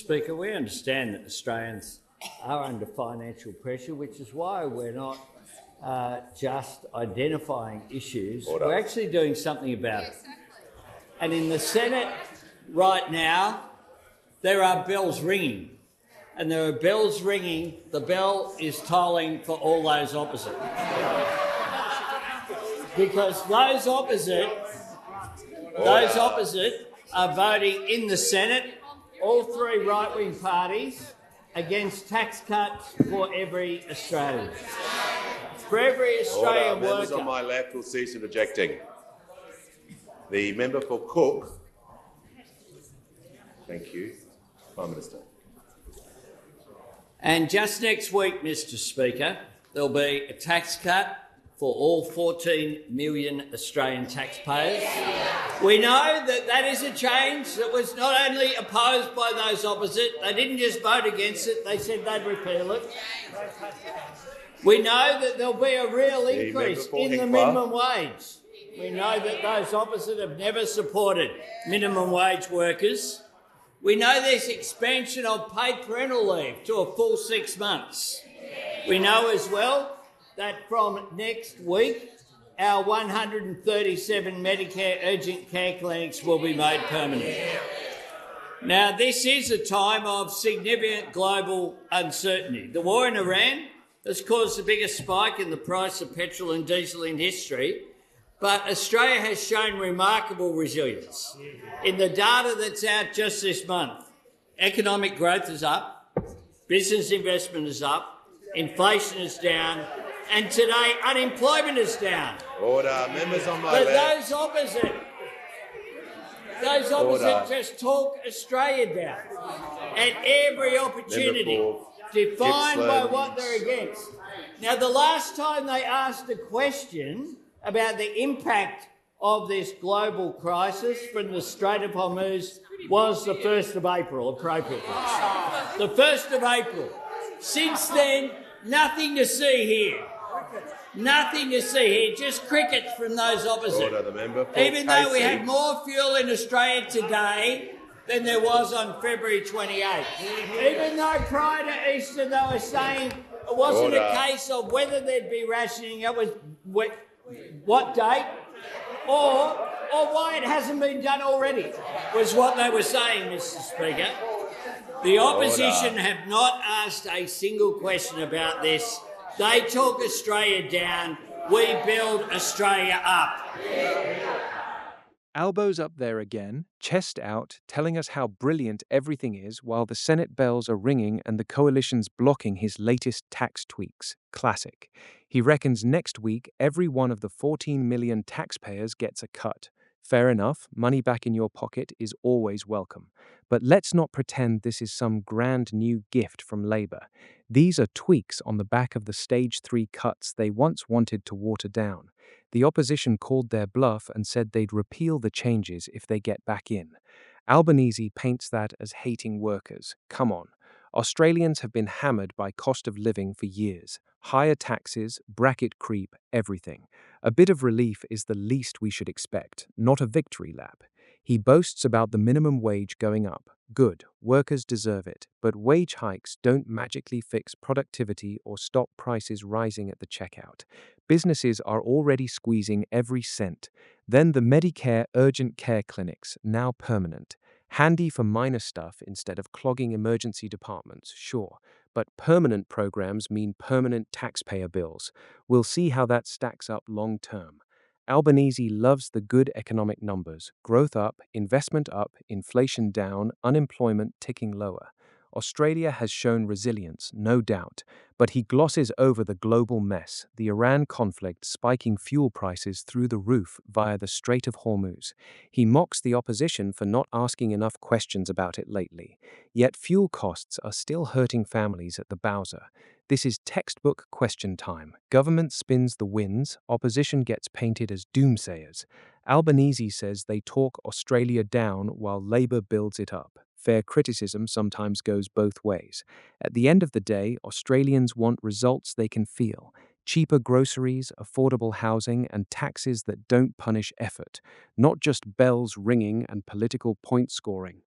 Speaker, we understand that Australians are under financial pressure, which is why we're not just identifying issues. Order. We're actually doing something about it. And in the Senate right now, there are bells ringing. And there are bells ringing. The bell is tolling for all those opposite. Because those opposite are voting in the Senate, all three right-wing parties, against tax cuts for every Australian. For every Australian worker. Members on my left will cease interjecting. The member for Cook. Thank you. Prime Minister. And just next week, Mr Speaker, there'll be a tax cut for all 14 million Australian taxpayers. We know that that is a change that was not only opposed by those opposite, they didn't just vote against it, they said they'd repeal it. We know that there'll be a real increase in the minimum wage. We know that those opposite have never supported minimum wage workers. We know there's expansion of paid parental leave to a full 6 months. We know as well that from next week, our 137 Medicare urgent care clinics will be made permanent. Now, this is a time of significant global uncertainty. The war in Iran has caused the biggest spike in the price of petrol and diesel in history, but Australia has shown remarkable resilience. In the data that's out just this month, economic growth is up, business investment is up, inflation is down, and today unemployment is down. Order. Members on my left. Those opposite just talk Australia down at every opportunity, defined by what they're against. Now, the last time they asked a question about the impact of this global crisis from the Strait of Hormuz was the 1st of April, appropriately. The 1st of April. Since then, nothing to see here. Nothing to see here, just crickets from those opposite. Order. The member for Even though we Casey. have more fuel in Australia today than there was on February 28th. Even though prior to Easter they were saying it wasn't a case of whether there'd be rationing, it was what date or why it hasn't been done already, was what they were saying, Mr Speaker. The opposition have not asked a single question about this. They talk Australia down, we build Australia up. Albo's up there again, chest out, telling us how brilliant everything is while the Senate bells are ringing and the coalition's blocking his latest tax tweaks. Classic. He reckons next week every one of the 14 million taxpayers gets a cut. Fair enough, money back in your pocket is always welcome. But let's not pretend this is some grand new gift from Labor. These are tweaks on the back of the Stage 3 cuts they once wanted to water down. The opposition called their bluff and said they'd repeal the changes if they get back in. Albanese paints that as hating workers. Come on. Australians have been hammered by cost of living for years. Higher taxes, bracket creep, everything. A bit of relief is the least we should expect, not a victory lap. He boasts about the minimum wage going up. Good, workers deserve it, but wage hikes don't magically fix productivity or stop prices rising at the checkout. Businesses are already squeezing every cent. Then the Medicare urgent care clinics, now permanent. Handy for minor stuff instead of clogging emergency departments, sure, but permanent programs mean permanent taxpayer bills. We'll see how that stacks up long term. Albanese loves the good economic numbers. Growth up, investment up, inflation down, unemployment ticking lower. Australia has shown resilience, no doubt, but he glosses over the global mess, the Iran conflict spiking fuel prices through the roof via the Strait of Hormuz. He mocks the opposition for not asking enough questions about it lately. Yet fuel costs are still hurting families at the Bowser. This is textbook question time. Government spins the wins, opposition gets painted as doomsayers. Albanese says they talk Australia down while Labor builds it up. Fair criticism sometimes goes both ways. At the end of the day, Australians want results they can feel. Cheaper groceries, affordable housing, and taxes that don't punish effort. Not just bells ringing and political point scoring.